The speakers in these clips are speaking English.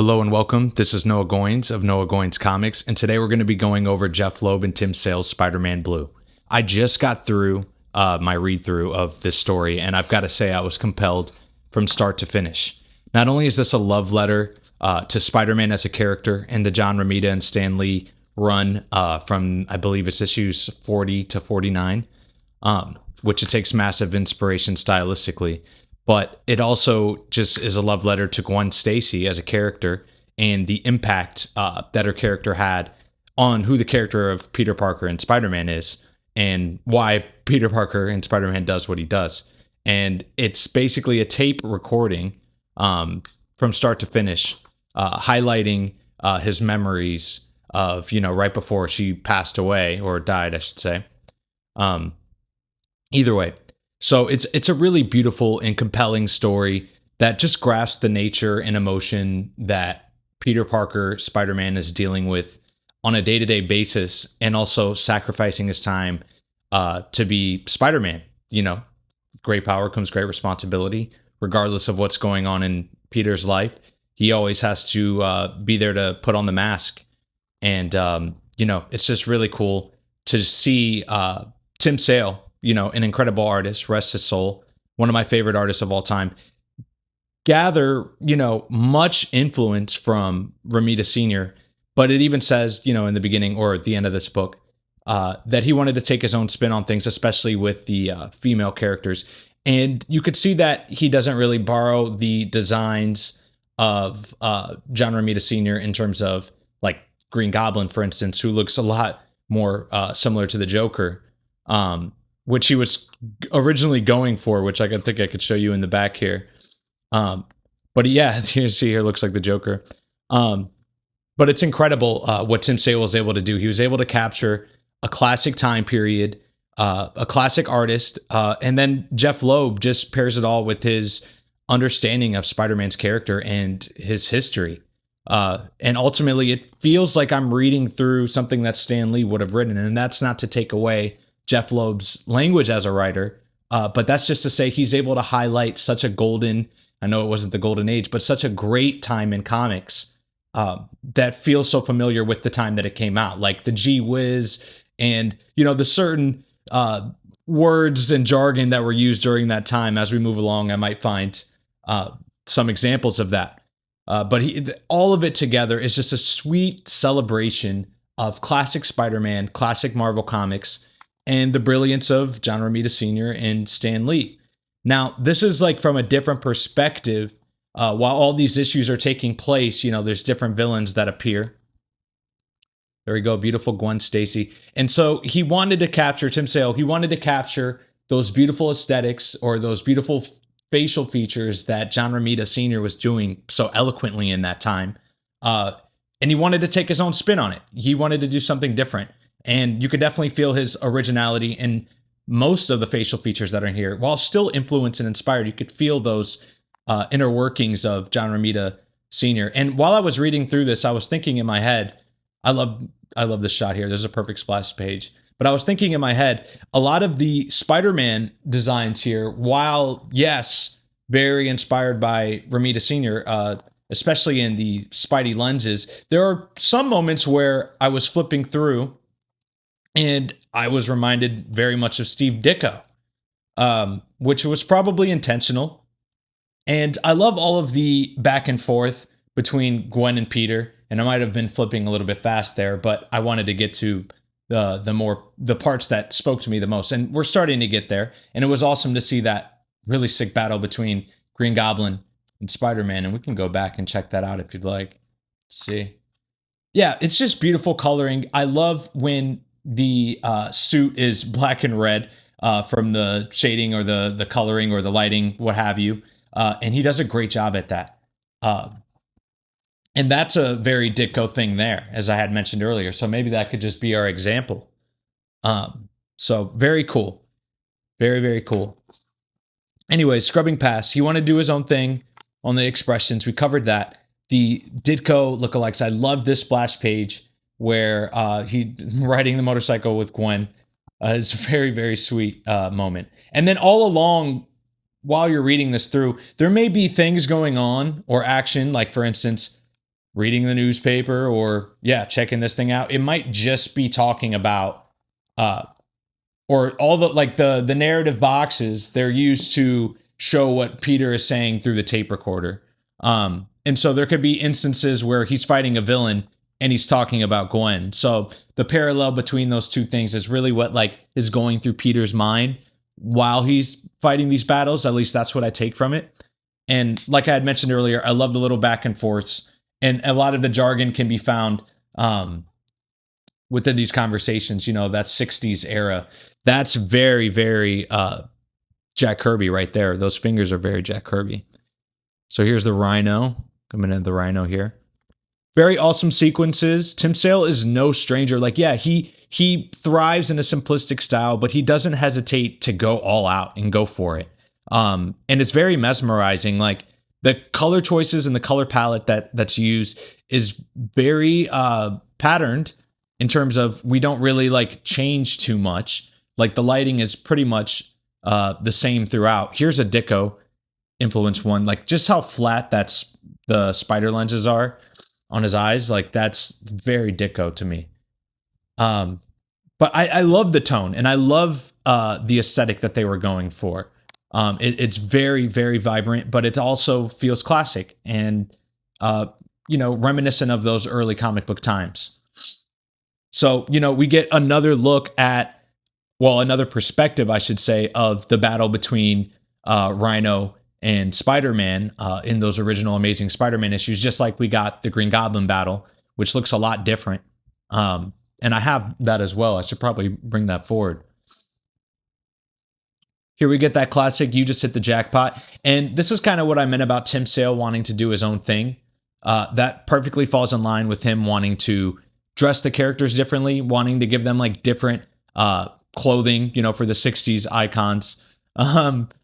Hello and welcome. This is Noah Goins of Noah Goins Comics, and today we're going to be going over Jeph Loeb and Tim Sale's Spider-Man Blue. I just got through my read-through of this story, and I've got to say I was compelled from start to finish. Not only is this a love letter to Spider-Man as a character and the John Romita and Stan Lee run from, I believe it's issues 40 to 49, which it takes massive inspiration stylistically, but it also just is a love letter to Gwen Stacy as a character and the impact that her character had on who the character of Peter Parker and Spider-Man is and why Peter Parker and Spider-Man does what he does. And it's basically a tape recording from start to finish, highlighting his memories of, right before she passed away or died, I should say. Either way. So it's a really beautiful and compelling story that just grasps the nature and emotion that Peter Parker, Spider-Man, is dealing with on a day-to-day basis, and also sacrificing his time to be Spider-Man. With great power comes great responsibility. Regardless of what's going on in Peter's life, he always has to be there to put on the mask. And, it's just really cool to see Tim Sale, an incredible artist, rest his soul, one of my favorite artists of all time, gather, much influence from Romita Sr., but it even says, in the beginning or at the end of this book, that he wanted to take his own spin on things, especially with the female characters. And you could see that he doesn't really borrow the designs of John Romita Sr. in terms of like Green Goblin, for instance, who looks a lot more similar to the Joker, which he was originally going for, which I think I could show you in the back here. But yeah, here looks like the Joker. But it's incredible what Tim Sale was able to do. He was able to capture a classic time period, a classic artist, and then Jeph Loeb just pairs it all with his understanding of Spider-Man's character and his history. And ultimately, it feels like I'm reading through something that Stan Lee would have written, and that's not to take away Jeph Loeb's language as a writer, but that's just to say he's able to highlight such a golden, I know it wasn't the golden age, but such a great time in comics that feels so familiar with the time that it came out, like the gee whiz and, the certain words and jargon that were used during that time. As we move along, I might find some examples of that. But all of it together is just a sweet celebration of classic Spider-Man, classic Marvel Comics, and the brilliance of John Romita Sr. and Stan Lee. Now, this is like from a different perspective. While all these issues are taking place, there's different villains that appear. There we go, beautiful Gwen Stacy. And so he wanted to capture, Tim Sale, he wanted to capture those beautiful aesthetics or those beautiful facial features that John Romita Sr. was doing so eloquently in that time. And he wanted to take his own spin on it. He wanted to do something different. And you could definitely feel his originality in most of the facial features that are here. While still influenced and inspired, you could feel those inner workings of John Romita Sr. And while I was reading through this, I was thinking in my head, I love this shot here. There's a perfect splash page. But I was thinking in my head, a lot of the Spider-Man designs here, while, yes, very inspired by Romita Sr., especially in the Spidey lenses, there are some moments where I was flipping through and I was reminded very much of Steve Ditko, which was probably intentional. And I love all of the back and forth between Gwen and Peter. And I might have been flipping a little bit fast there, but I wanted to get to the parts that spoke to me the most. And we're starting to get there. And it was awesome to see that really sick battle between Green Goblin and Spider-Man. And we can go back and check that out if you'd like. Let's see. Yeah, it's just beautiful coloring. I love when the suit is black and red from the shading or the coloring or the lighting, what have you. And he does a great job at that. And that's a very Ditko thing there, as I had mentioned earlier. So maybe that could just be our example. So very cool. Very, very cool. Anyways, scrubbing past. He wanted to do his own thing on the expressions. We covered that. The Ditko lookalikes. I love this splash page where he riding the motorcycle with Gwen. It's a very, very sweet moment. And then all along, while you're reading this through, there may be things going on or action, like for instance, reading the newspaper or checking this thing out. It might just be talking about or all the like the narrative boxes they're used to show what Peter is saying through the tape recorder. And so there could be instances where he's fighting a villain and he's talking about Gwen. So the parallel between those two things is really what like is going through Peter's mind while he's fighting these battles. At least that's what I take from it. And like I had mentioned earlier, I love the little back and forths, and a lot of the jargon can be found within these conversations. You know, that 60s era. That's very, very Jack Kirby right there. Those fingers are very Jack Kirby. So here's the Rhino. Coming into the Rhino here. Very awesome sequences. Tim Sale is no stranger. Like, yeah, he thrives in a simplistic style, but he doesn't hesitate to go all out and go for it. And it's very mesmerizing. Like the color choices and the color palette that's used is very patterned in terms of we don't really like change too much. Like the lighting is pretty much the same throughout. Here's a Ditko influence one. Like just how flat that's the spider lenses are on his eyes. Like that's very Ditko to me. But I love the tone and I love the aesthetic that they were going for. It's very, very vibrant, but it also feels classic and, reminiscent of those early comic book times. So, we get another look at, another perspective, I should say, of the battle between Rhino and Spider-Man in those original Amazing Spider-Man issues, just like we got the Green Goblin battle, which looks a lot different. And I have that as well. I should probably bring that forward. Here we get that classic, you just hit the jackpot. And this is kind of what I meant about Tim Sale wanting to do his own thing. That perfectly falls in line with him wanting to dress the characters differently, wanting to give them like different clothing, for the 60s icons,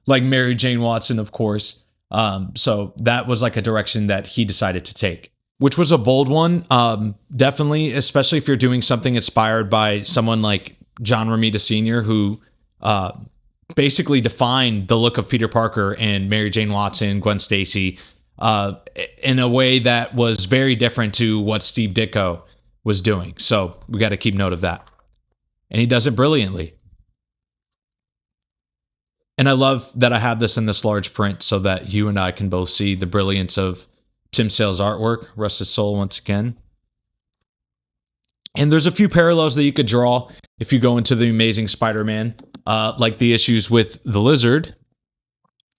like Mary Jane Watson, of course. So that was like a direction that he decided to take, which was a bold one. Definitely, especially if you're doing something inspired by someone like John Romita Sr., who basically defined the look of Peter Parker and Mary Jane Watson, Gwen Stacy, in a way that was very different to what Steve Ditko was doing. So we got to keep note of that. And he does it brilliantly. And I love that I have this in this large print so that you and I can both see the brilliance of Tim Sale's artwork. Rest his soul once again. And there's a few parallels that you could draw if you go into the Amazing Spider-Man, like the issues with the Lizard.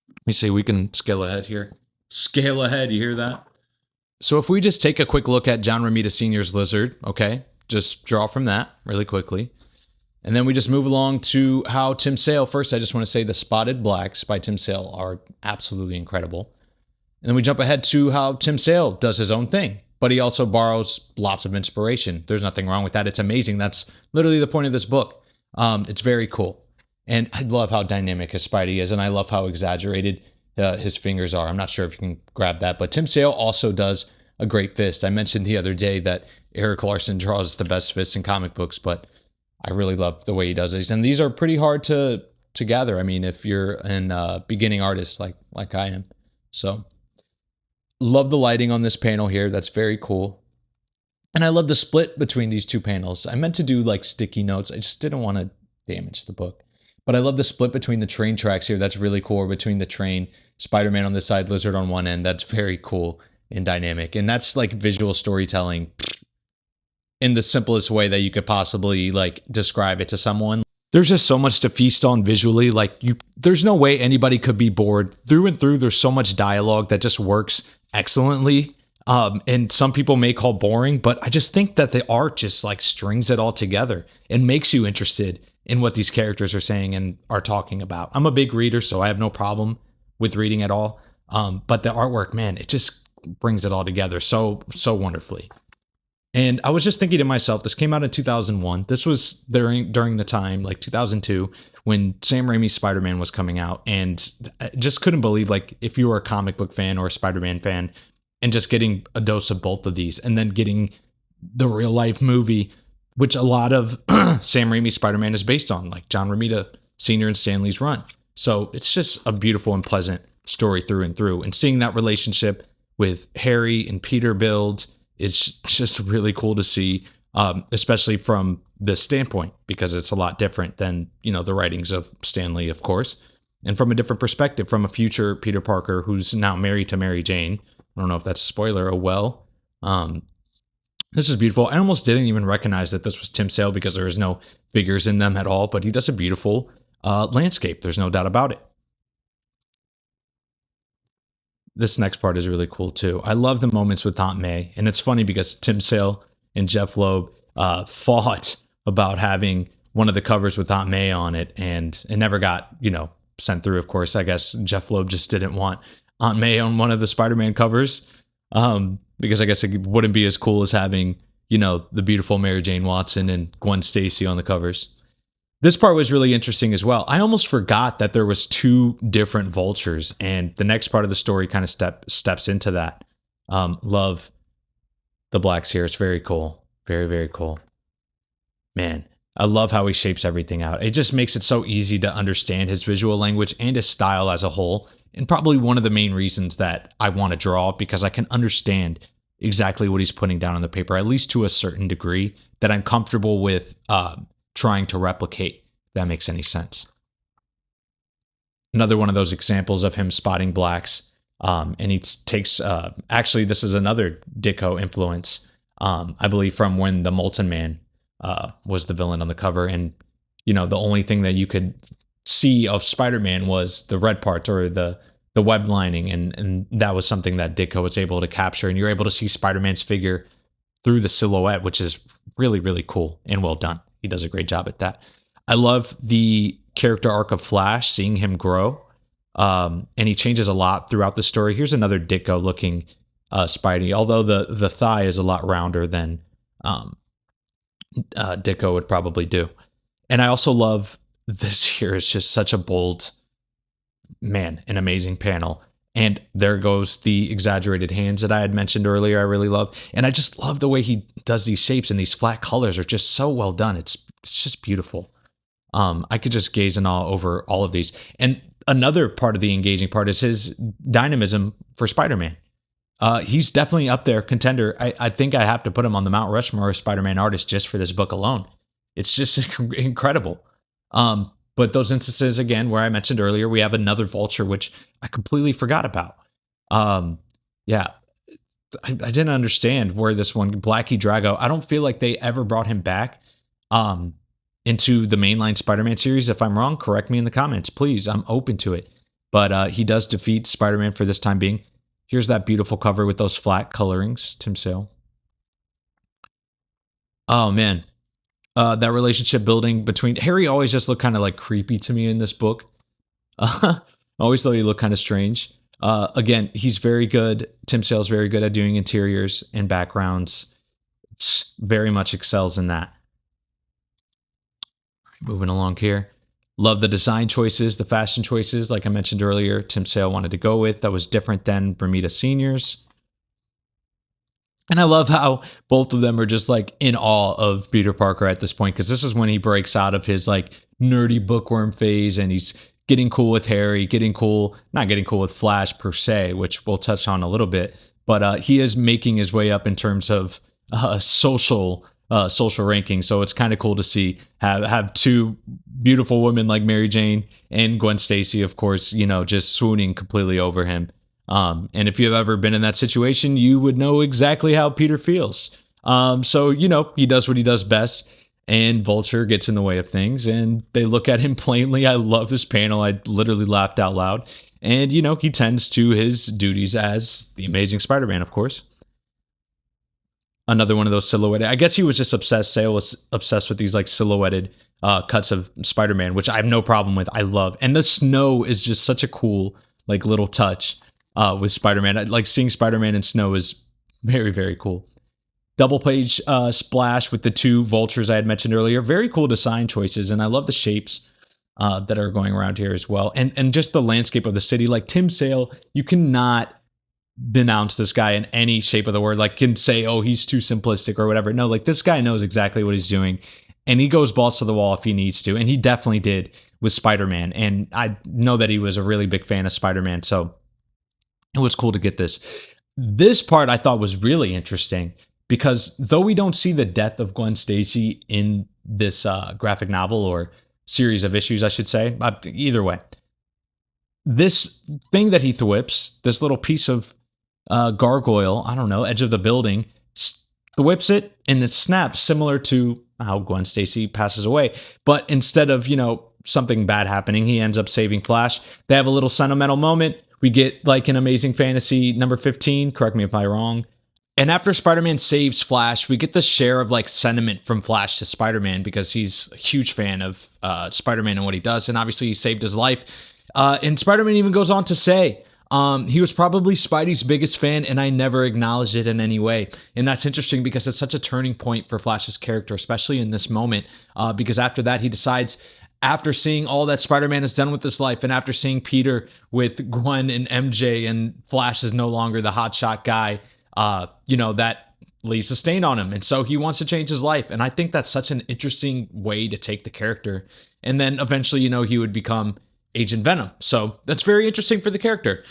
Let me see, we can scale ahead here. Scale ahead, you hear that? So if we just take a quick look at John Romita Sr.'s Lizard, okay, just draw from that really quickly. And then we just move along to how Tim Sale, first I just want to say the Spotted Blacks by Tim Sale are absolutely incredible. And then we jump ahead to how Tim Sale does his own thing, but he also borrows lots of inspiration. There's nothing wrong with that. It's amazing. That's literally the point of this book. It's very cool. And I love how dynamic his Spidey is, and I love how exaggerated his fingers are. I'm not sure if you can grab that, but Tim Sale also does a great fist. I mentioned the other day that Eric Larson draws the best fists in comic books, but I really love the way he does these. And these are pretty hard to gather. I mean, if you're an beginning artist like I am. So love the lighting on this panel here. That's very cool. And I love the split between these two panels. I meant to do like sticky notes. I just didn't want to damage the book. But I love the split between the train tracks here. That's really cool. Between the train, Spider-Man on this side, Lizard on one end. That's very cool and dynamic. And that's like visual storytelling in the simplest way that you could possibly like describe it to someone. There's just so much to feast on visually. Like there's no way anybody could be bored through and through. There's so much dialogue that just works excellently. And some people may call boring, but I just think that the art just like strings it all together and makes you interested in what these characters are saying and are talking about. I'm a big reader, so I have no problem with reading at all. But the artwork, man, it just brings it all together so wonderfully. And I was just thinking to myself, this came out in 2001. This was during the time, like 2002, when Sam Raimi's Spider-Man was coming out. And I just couldn't believe, like, if you were a comic book fan or a Spider-Man fan, and just getting a dose of both of these, and then getting the real life movie, which a lot of Sam Raimi's Spider-Man is based on, like John Romita Sr. and Stan Lee's run. So it's just a beautiful and pleasant story through and through. And seeing that relationship with Harry and Peter build, is just really cool to see, especially from this standpoint, because it's a lot different than, the writings of Stan Lee, of course, and from a different perspective, from a future Peter Parker who's now married to Mary Jane. I don't know if that's a spoiler. Oh, well. This is beautiful. I almost didn't even recognize that this was Tim Sale because there is no figures in them at all, but he does a beautiful landscape. There's no doubt about it. This next part is really cool too. I love the moments with Aunt May, and it's funny because Tim Sale and Jeph Loeb fought about having one of the covers with Aunt May on it, and it never got, sent through. Of course, I guess Jeph Loeb just didn't want Aunt May on one of the Spider-Man covers, because I guess it wouldn't be as cool as having, the beautiful Mary Jane Watson and Gwen Stacy on the covers. This part was really interesting as well. I almost forgot that there was two different Vultures, and the next part of the story kind of steps into that. Love the blacks here. It's very cool. Very, very cool. Man, I love how he shapes everything out. It just makes it so easy to understand his visual language and his style as a whole, and probably one of the main reasons that I want to draw, because I can understand exactly what he's putting down on the paper, at least to a certain degree, that I'm comfortable with trying to replicate, if that makes any sense. Another one of those examples of him spotting blacks, and he takes, actually, this is another Ditko influence, I believe, from when the Molten Man was the villain on the cover, and, the only thing that you could see of Spider-Man was the red parts or the web lining, and that was something that Ditko was able to capture, and you're able to see Spider-Man's figure through the silhouette, which is really, really cool and well done. He does a great job at that. I love the character arc of Flash, seeing him grow, and he changes a lot throughout the story. Here's another Ditko looking Spidey, although the thigh is a lot rounder than Ditko would probably do. And I also love this here. It's just such a bold, an amazing panel. And there goes the exaggerated hands that I had mentioned earlier. I really love. And I just love the way he does these shapes, and these flat colors are just so well done. It's just beautiful. I could just gaze in awe over all of these. And another part of the engaging part is his dynamism for Spider-Man. He's definitely up there, contender. I think I have to put him on the Mount Rushmore of Spider-Man artists just for this book alone. It's just incredible. But those instances, again, where I mentioned earlier, we have another Vulture, which I completely forgot about. I didn't understand where this one, Blackie Drago, I don't feel like they ever brought him back into the mainline Spider-Man series. If I'm wrong, correct me in the comments, please. I'm open to it. But he does defeat Spider-Man for this time being. Here's that beautiful cover with those flat colorings, Tim Sale. Oh, man. That relationship building between Harry always just looked kind of like creepy to me in this book. I always thought he looked kind of strange. Again, he's very good. Tim Sale's very good at doing interiors and backgrounds. Very much excels in that. Moving along here. Love the design choices, the fashion choices, like I mentioned earlier, Tim Sale wanted to go with. That was different than Romita Sr.'s. And I love how both of them are just like in awe of Peter Parker at this point, because this is when he breaks out of his like nerdy bookworm phase, and he's getting cool with Harry, not getting cool with Flash per se, which we'll touch on a little bit, but he is making his way up in terms of social ranking. So it's kind of cool to see have two beautiful women like Mary Jane and Gwen Stacy, of course, just swooning completely over him. And if you've ever been in that situation, you would know exactly how Peter feels. So, he does what he does best, and Vulture gets in the way of things, and they look at him plainly. I love this panel. I literally laughed out loud. And, he tends to his duties as the Amazing Spider-Man, of course. Another one of those silhouetted. I guess he was just obsessed. Sale was obsessed with these like silhouetted cuts of Spider-Man, which I have no problem with. I love. And the snow is just such a cool like little touch. With Spider-Man. Like seeing Spider-Man in snow is very, very cool. Double page splash with the two Vultures I had mentioned earlier. Very cool design choices, and I love the shapes that are going around here as well. And just the landscape of the city. Like Tim Sale, you cannot denounce this guy in any shape of the word. Like can say, oh, he's too simplistic or whatever. No, like this guy knows exactly what he's doing, and he goes balls to the wall if he needs to. And he definitely did with Spider-Man. And I know that he was a really big fan of Spider-Man, so it was cool to get this. This part I thought was really interesting because though we don't see the death of Gwen Stacy in this graphic novel or series of issues, I should say, either way, this thing that he thwips, this little piece of gargoyle, I don't know, edge of the building, thwips it and it snaps, similar to how Gwen Stacy passes away. But instead of, something bad happening, he ends up saving Flash. They have a little sentimental moment. We get like an Amazing Fantasy number 15, correct me if I'm wrong. And after Spider-Man saves Flash, we get this share of like sentiment from Flash to Spider-Man because he's a huge fan of Spider-Man and what he does. And obviously he saved his life. And Spider-Man even goes on to say, he was probably Spidey's biggest fan, and I never acknowledged it in any way. And that's interesting because it's such a turning point for Flash's character, especially in this moment, because after that, he decides, after seeing all that Spider-Man has done with his life, and after seeing Peter with Gwen and MJ, and Flash is no longer the hotshot guy, that leaves a stain on him. And so he wants to change his life. And I think that's such an interesting way to take the character. And then eventually, he would become Agent Venom. So that's very interesting for the character.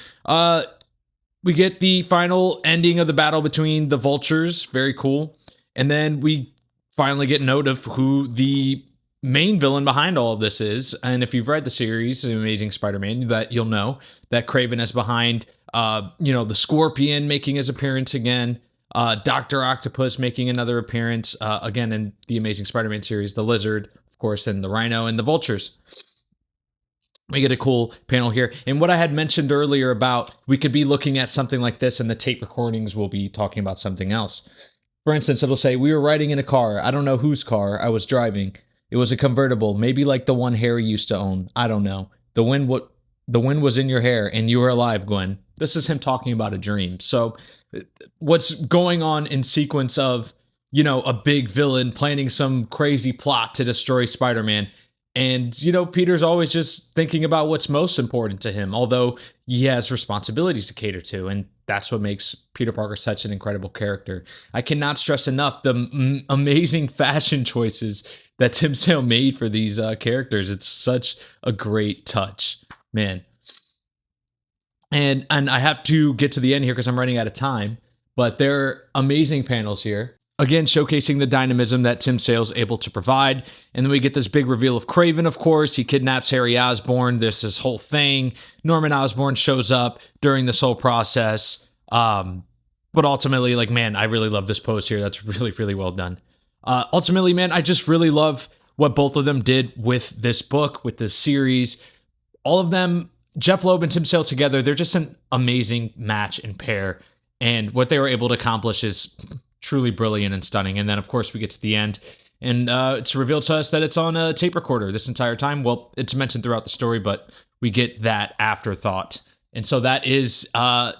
We get the final ending of the battle between the Vultures. Very cool. And then we finally get note of who the main villain behind all of this is. And if you've read the series, The Amazing Spider-Man, that you'll know that Kraven is behind, the Scorpion making his appearance again, Dr. Octopus making another appearance, again in The Amazing Spider-Man series, the Lizard, of course, and the Rhino and the Vultures. We get a cool panel here. And what I had mentioned earlier about we could be looking at something like this and the tape recordings will be talking about something else. For instance, it'll say, we were riding in a car. I don't know whose car I was driving. It was a convertible, maybe like the one Harry used to own. I don't know. The wind was in your hair and you were alive, Gwen. This is him talking about a dream. So what's going on in sequence of, a big villain planning some crazy plot to destroy Spider-Man. And, Peter's always just thinking about what's most important to him, although he has responsibilities to cater to. And that's what makes Peter Parker such an incredible character. I cannot stress enough the amazing fashion choices that Tim Sale made for these characters. It's such a great touch, man. And I have to get to the end here because I'm running out of time, but there are amazing panels here. Again, showcasing the dynamism that Tim Sale's able to provide. And then we get this big reveal of Kraven, of course. He kidnaps Harry Osborn. There's this whole thing. Norman Osborn shows up during this whole process. But ultimately, I really love this pose here. That's really, really well done. Ultimately, man, I just really love what both of them did with this book, with this series. All of them, Jeph Loeb and Tim Sale together, they're just an amazing match and pair. And what they were able to accomplish is truly brilliant and stunning. And then, of course, we get to the end, and it's revealed to us that it's on a tape recorder this entire time. Well, it's mentioned throughout the story, but we get that afterthought. And so that is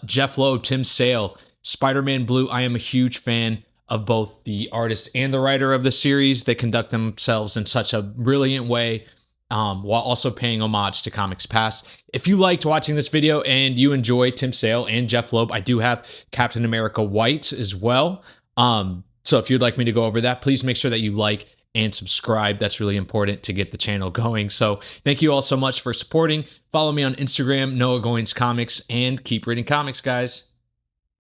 Jeph Loeb, Tim Sale, Spider-Man Blue. I am a huge fan of both the artist and the writer of the series. They conduct themselves in such a brilliant way, while also paying homage to comics past. If you liked watching this video and you enjoy Tim Sale and Jeph Loeb, I do have Captain America White as well. So if you'd like me to go over that, please make sure that you like and subscribe. That's really important to get the channel going. So thank you all so much for supporting. Follow me on Instagram, Noah Goins Comics, and keep reading comics, guys.